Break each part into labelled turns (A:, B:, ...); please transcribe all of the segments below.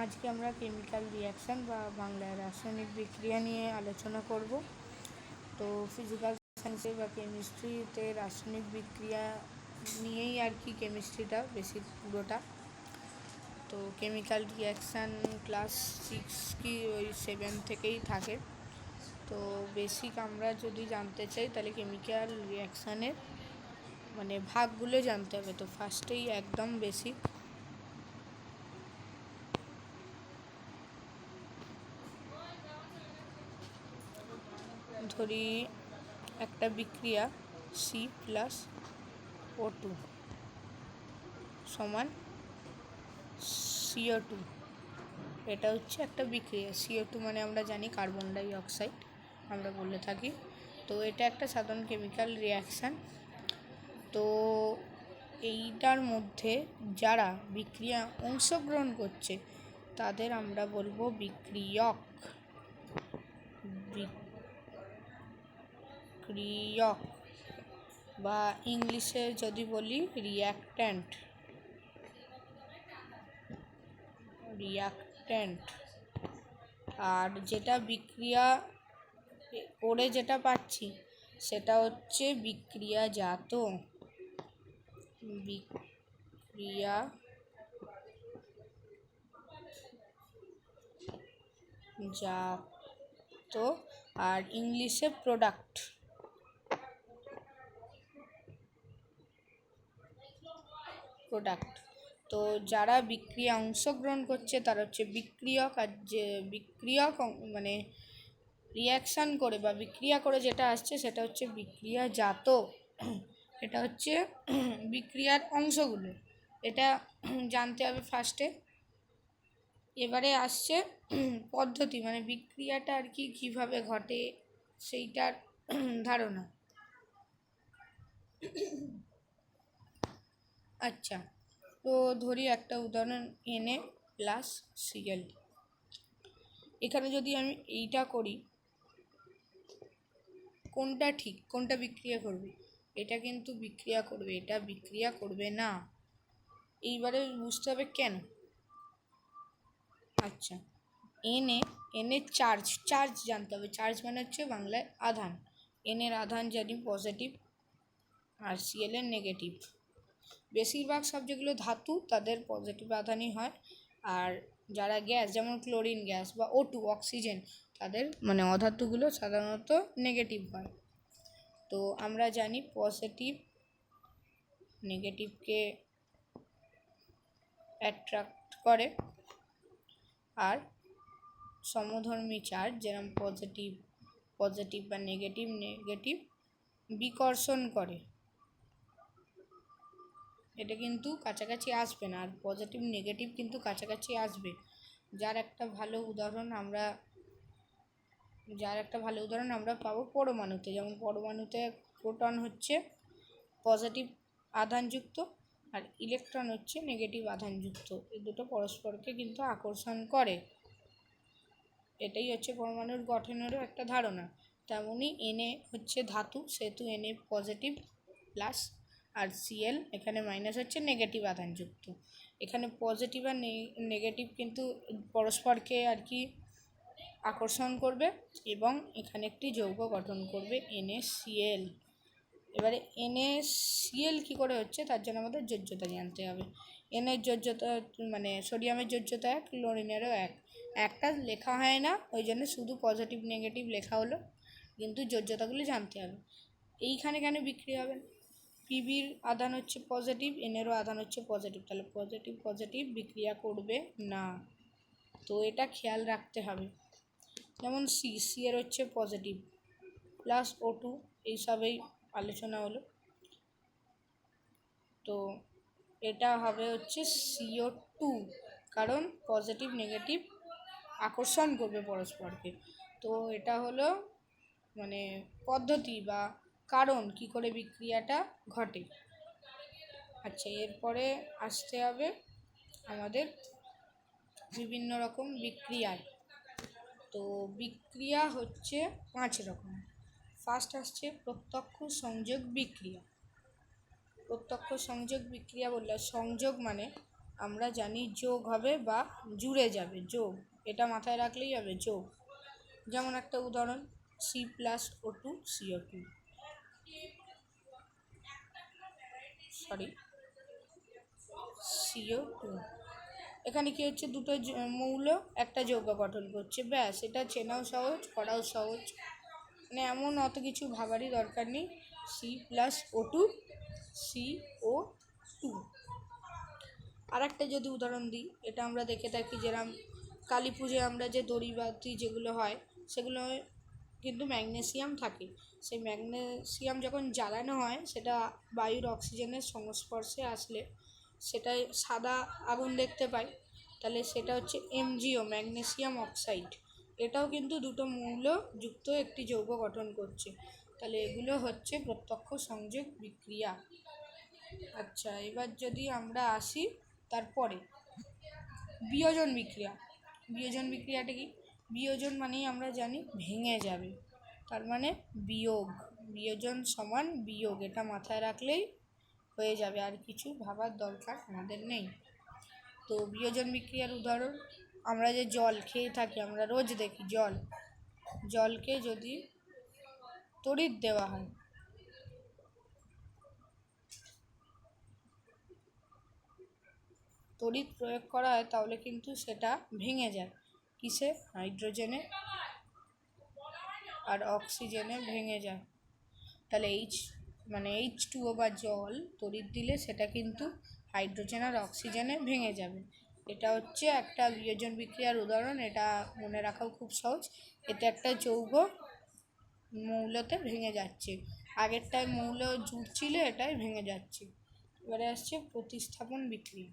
A: আজকে আমরা chemical reaction বা বাংলায় রাসায়নিক বিক্রিয়া নিয়ে আলোচনা করব। তো ফিজিক্যাল সায়েন্সে বা কেমিস্ট্রিতে রাসায়নিক বিক্রিয়া নিয়েই আর কি কেমিস্ট্রিটা বেশি পুরোটা। তো কেমিক্যাল রিয়াকশান ক্লাস 6 কি ওই 7 থেকেই থাকে। তো বেসিক আমরা যদি জানতে চাই তাহলে কেমিক্যাল রিয়াকশানের মানে ভাগগুলো জানতে হবে। তো ফার্স্টেই একদম বেসিক ধরি একটা বিক্রিয়া C+O2 সমান CO2। এটা হচ্ছে একটা বিক্রিয়া। CO2 মানে আমরা জানি কার্বন ডাই অক্সাইড আমরা বলে থাকি। তো এটা একটা সাধারণ কেমিক্যাল রিয়াকশান। তো এইটার মধ্যে যারা বিক্রিয়া অংশগ্রহণ করছে তাদের আমরা বলবো বিক্রিয়ক। বা ইংলিশে যদি বলি রিয়াক্ট্যান্ট। আর যেটা বিক্রিয়া করে যেটা পাচ্ছি সেটা হচ্ছে বিক্রিয়াজাত। আর ইংলিশে প্রোডাক্ট। তো যারা বিক্রিয়া অংশগ্রহণ করছে তারা হচ্ছে বিক্রিয়ক। আর যে বিক্রিয়ক মানে রিয়াকশান করে বা বিক্রিয়া করে যেটা আসছে সেটা হচ্ছে বিক্রিয়াজাত। এটা হচ্ছে বিক্রিয়ার অংশগুলো, এটা জানতে হবে ফার্স্টে। এবারে আসছে পদ্ধতি, মানে বিক্রিয়াটা আর কি কীভাবে ঘটে সেইটার ধারণা। আচ্ছা, তো ধরি একটা উদাহরণ Na+Cl। এখানে যদি আমি এইটা করি, কোনটা ঠিক, কোনটা বিক্রিয়া করবে? এটা কিন্তু বিক্রিয়া করবে, এটা বিক্রিয়া করবে না। এইবারে বুঝতে হবে কেন। আচ্ছা, এনে চার্জ জানতে হবে। চার্জ মানে হচ্ছে বাংলায় আধান। এর আধান জানি পজিটিভ আর Cl এর নেগেটিভ। বেশিরভাগ সব যেগুলো ধাতু তাদের পজিটিভ আধানই হয়, আর যারা গ্যাস যেমন ক্লোরিন গ্যাস বা O2 অক্সিজেন তাদের মানে অধাতুগুলো সাধারণত নেগেটিভ হয়। তো আমরা জানি পজিটিভ নেগেটিভকে অ্যাট্রাক্ট করে, আর সমধর্মী চার্জ যেরকম পজিটিভ বা নেগেটিভ বিকর্ষণ করে। এটা কিন্তু কাছাকাছি আসবে না, আর পজিটিভ নেগেটিভ কিন্তু কাছাকাছি আসবে। যার একটা ভালো উদাহরণ আমরা পাবো পরমাণুতে। যেমন পরমাণুতে প্রোটন হচ্ছে পজিটিভ আধানযুক্ত আর ইলেকট্রন হচ্ছে নেগেটিভ আধানযুক্ত। এই দুটো পরস্পরকে কিন্তু আকর্ষণ করে। এটাই হচ্ছে পরমাণুর গঠনেরও একটা ধারণা। তেমনই Na হচ্ছে ধাতু, সেহেতু Na পজিটিভ প্লাস, আর Cl এখানে মাইনাস হচ্ছে নেগেটিভ আধানযুক্ত। এখানে পজিটিভ আর নেগেটিভ কিন্তু পরস্পরকে আর কি আকর্ষণ করবে এবং এখানে একটি যৌগ গঠন করবে NaCl। এবারে NaCl কী করে হচ্ছে তার জন্য আমাদের যোজ্যতা জানতে হবে। এর যোজ্যতা মানে সোডিয়ামের যোজ্যতা 1, ক্লোরিনেরও 1। একটা লেখা হয় না, ওই জন্য শুধু পজিটিভ নেগেটিভ লেখা হলো, কিন্তু যোজ্যতাগুলো জানতে হবে। এইখানে কেন বিক্রিয়া হবে? পিবির আধান হচ্ছে পজিটিভ, এনেরও আধান হচ্ছে পজিটিভ, তাহলে পজিটিভ বিক্রিয়া করবে না। তো এটা খেয়াল রাখতে হবে। যেমন সি এর হচ্ছে পজিটিভ প্লাস O2, এইসবেই আলোচনা হলো। তো এটা হবে হচ্ছে CO2, কারণ পজিটিভ নেগেটিভ আকর্ষণ করবে পরস্পরকে। তো এটা হলো মানে পদ্ধতি বা কারণ কি করে বিক্রিয়াটা ঘটে। আচ্ছা, এরপরে আসতে হবে আমাদের বিভিন্ন রকম বিক্রিয়ায়। তো বিক্রিয়া হচ্ছে 5 রকম। ফার্স্ট আসছে প্রত্যক্ষ সংযোগ বিক্রিয়া। প্রত্যক্ষ সংযোগ বিক্রিয়া বললে সংযোগ মানে আমরা জানি যোগ হবে বা জুড়ে যাবে, যোগ, এটা মাথায় রাখলেই হবে, যোগ। যেমন একটা উদাহরণ, C+O2 CO2, সরি CO2, এখানে কি হচ্ছে, দুটো মৌল একটা যৌগ গঠন করছে, ব্যাস, এটা চেনাও সহজ, করাও সহজ, মানে এমন অত কিছু ভাবারই দরকার নেই। C+O2 CO2। আর একটা যদি উদাহরণ দিই, এটা আমরা দেখে থাকি, যেরকম কালী পুজোয় আমরা যে দড়ি বাতি যেগুলো হয়, সেগুলো কিন্তু ম্যাগনেসিয়াম থাকে। সেই ম্যাগনেসিয়াম যখন জ্বালানো হয়, সেটা বায়ুর অক্সিজেনের সংস্পর্শে আসলে সেটাই সাদা আগুন দেখতে পাই, তাহলে সেটা হচ্ছে MgO, ম্যাগনেসিয়াম অক্সাইড। এটাও কিন্তু দুটো মৌল যুক্ত একটি যৌগ গঠন করছে, তাহলে এগুলো হচ্ছে প্রত্যক্ষ সংযোগ বিক্রিয়া। আচ্ছা, এবার যদি আমরা আসি তারপরে বিয়োজন বিক্রিয়া। বিয়োজন বিক্রিয়াটা কি? বিয়োজন মানেই আমরা জানি ভেঙে যাবে, তার মানে বিয়োগ, বিয়োজন সমান বিয়োগ, এটা মাথায় রাখলেই হয়ে যাবে, আর কিছু ভাবার দরকার আমাদের নেই। তো বিয়োজন বিক্রিয়ার উদাহরণ, আমরা যে জল খেয়ে থাকি, আমরা রোজ দেখি জলকে যদি তড়িৎ দেওয়া হয়, তড়িৎ প্রয়োগ করা হয়, তাহলে কিন্তু সেটা ভেঙে যায়, কিসে? হাইড্রোজেনে আর অক্সিজেনে ভেঙে যায়। তাহলে H2O বা জল তড়িৎ দিলে সেটা কিন্তু হাইড্রোজেন আর অক্সিজেনে ভেঙে যাবে। এটা হচ্ছে একটা বিয়োজন বিক্রিয়ার উদাহরণ, এটা মনে রাখাও খুব সহজ। এতে একটা যৌগ মৌলতে ভেঙে যাচ্ছে, আগেরটায় মৌল জুড়ছিল, এটাই ভেঙে যাচ্ছে। এবারে আসছে প্রতিস্থাপন বিক্রিয়া।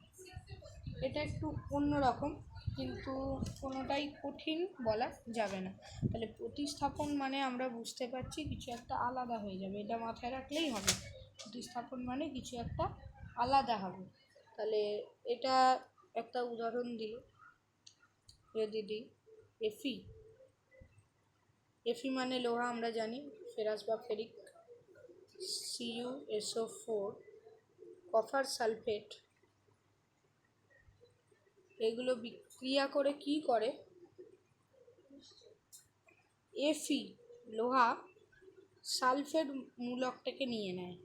A: এটা একটু অন্যরকম, কিন্তু কোনোটাই কঠিন বলা যাবে না। তাহলে প্রতিস্থাপন মানে আমরা বুঝতে পারছি কিছু একটা আলাদা হয়ে যাবে, এটা মাথায় রাখলেই হবে। প্রতিস্থাপন মানে কিছু একটা আলাদা হবে। তাহলে এটা একটা উদাহরণ দিল যদি দিই, Fe মানে লোহা, আমরা জানি, ফেরাস বা ফেরিক, CuSO4, কপার সালফেট, এগুলো বিক্রিয়া করে কি করে, Fe লোহা সালফেট মূলকটাকে নিয়ে নেয়,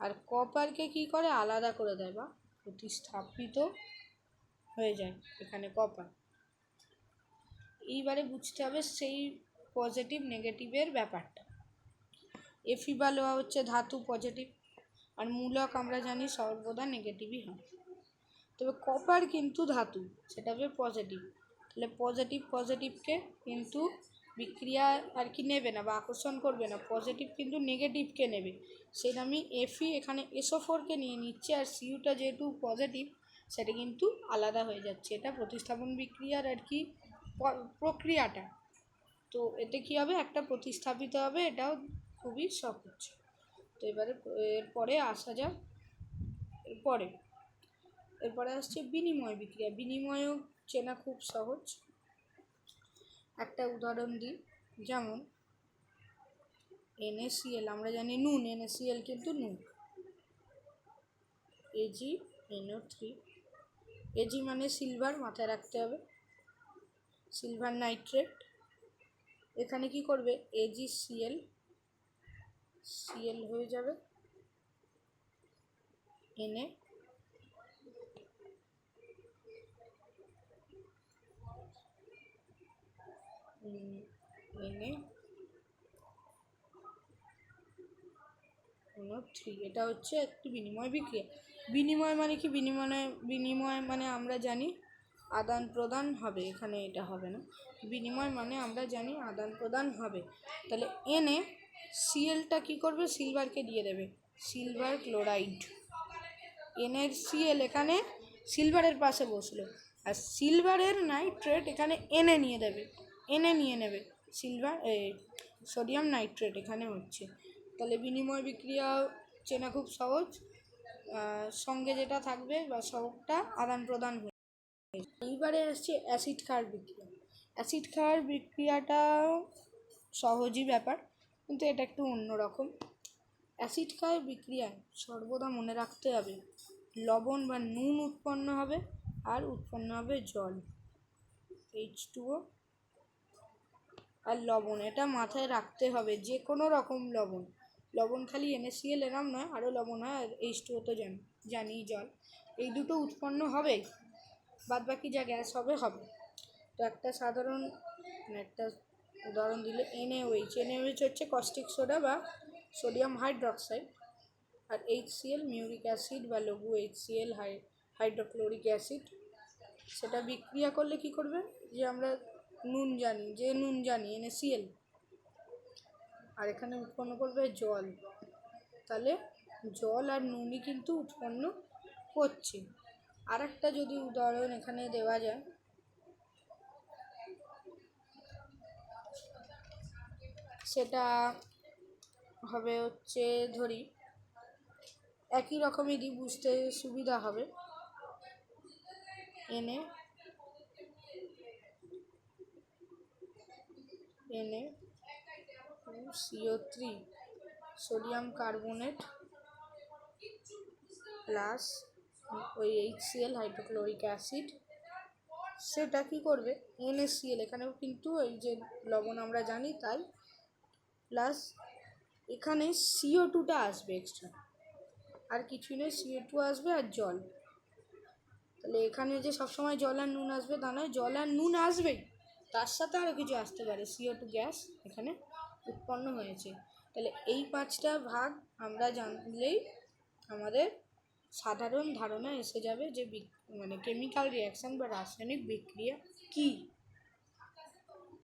A: আর কপারকে কি করে, আলাদা করে দেয় বা প্রতিস্থাপিত হয়ে যায় এখানে কপার। এইবারে বুঝতে হবে সেই পজিটিভ নেগেটিভের ব্যাপারটা। Fe বা লোহা হচ্ছে ধাতু, পজিটিভ, আর মূলক আমরা জানি সর্বদা নেগেটিভই হয়। তবে কপার কিন্তু ধাতু, সেটা হবে পজিটিভ। তাহলে পজিটিভকে কিন্তু বিক্রিয়া আর কি নেবে না বা আকর্ষণ করবে না, পজিটিভ কিন্তু নেগেটিভকে নেবে। সেটা আমি Fe এখানে SO4কে নিয়ে নিচ্ছে, আর Cuটা যেহেতু পজিটিভ, সেটা কিন্তু আলাদা হয়ে যাচ্ছে। এটা প্রতিস্থাপন বিক্রিয়ার আর কি প্রক্রিয়াটা। তো এতে কী হবে, একটা প্রতিস্থাপিত হবে, এটাও খুবই সহজ। তো এরপরে আসা যাক, এরপরে আসছে বিনিময় বিক্রিয়া। বিনিময়ও চেনা খুব সহজ, একটা উদাহরণ দিই, যেমন NaCl, আমরা জানি নুন, NaCl কিন্তু নুন, AgNO3, Ag মানে সিলভার, মাথায় রাখতে হবে, সিলভার নাইট্রেট। এখানে কি করবে, AgCl হয়ে যাবে Na, NO3। এটা হচ্ছে একটি বিনিময় বিক্রিয়া। বিনিময় মানে কি, বিনিময় মানে আমরা জানি আদান প্রদান হবে, এখানে এটা হবে না। বিনিময় মানে আমরা জানি আদান প্রদান হবে। তাহলে NaClটা কী করবে, সিলভারকে দিয়ে দেবে, সিলভার ক্লোরাইড। NaCl এখানে সিলভারের পাশে বসলো, আর সিলভারের নাইট্রেট এখানে নিয়ে নেবে সিলভার সোডিয়াম নাইট্রেট এখানে হচ্ছে। তাহলে বিনিময় বিক্রিয়া চেনা খুব সহজ, সঙ্গে যেটা থাকবে বা সবটা আদান প্রদান হয়ে। এইবারে আসছে অ্যাসিড ক্ষার বিক্রিয়া। অ্যাসিড ক্ষার বিক্রিয়াটা সহজই ব্যাপার, কিন্তু এটা একটু অন্যরকম। অ্যাসিড ক্ষার বিক্রিয়ায় সর্বদা মনে রাখতে হবে লবণ বা নুন উৎপন্ন হবে আর উৎপন্ন হবে জল, H2O আর লবণ। এটা মাথায় রাখতে হবে, যে কোনো রকম লবণ খালি NaCl এরম নয়, আরও লবণ হয়, আর H2O তো জানি জল, এই দুটো উৎপন্ন হবে, বাদ বাকি যা গ্যাস হবে। তো একটা সাধারণ একটা উদাহরণ দিলে NaOH হচ্ছে কস্টিক সোডা বা সোডিয়াম হাইড্রক্সাইড, আর HCl মিউরিক অ্যাসিড বা লঘু HCl হাইড্রোক্লোরিক অ্যাসিড। সেটা বিক্রিয়া করলে কি করবে, যে আমরা নুন জানি NaCl, আর এখানে উৎপন্ন করবে জল, তাহলে জল আর নুনই কিন্তু উৎপন্ন হচ্ছে। আর একটা যদি উদাহরণ এখানে দেওয়া যায়, সেটা হবে হচ্ছে, ধরি একই রকমই দিই, বুঝতে সুবিধা হবে। Na2CO3 সোডিয়াম কার্বনেট প্লাস ওই HCl হাইড্রোক্লোরিক অ্যাসিড, সেটা কি করবে NaCl, এখানেও কিন্তু এই যে লবণ আমরা জানি তাই, প্লাস এখানে CO2টা আসবে এক্সট্রা, আর কিছুই নেই, CO2 আসবে আর জল। তাহলে এখানে যে সবসময় জল আর নুন আসবে তা নয়, জল আর নুন আসবেই, তার সাথে আরও কিছু আসতে পারে, CO2 গ্যাস এখানে উৎপন্ন হয়েছে। তাহলে এই 5টা ভাগ আমরা জানলেই আমাদের সাধারণ ধারণা এসে যাবে যে কেমিক্যাল রিয়াকশান বা রাসায়নিক বিক্রিয়া কী।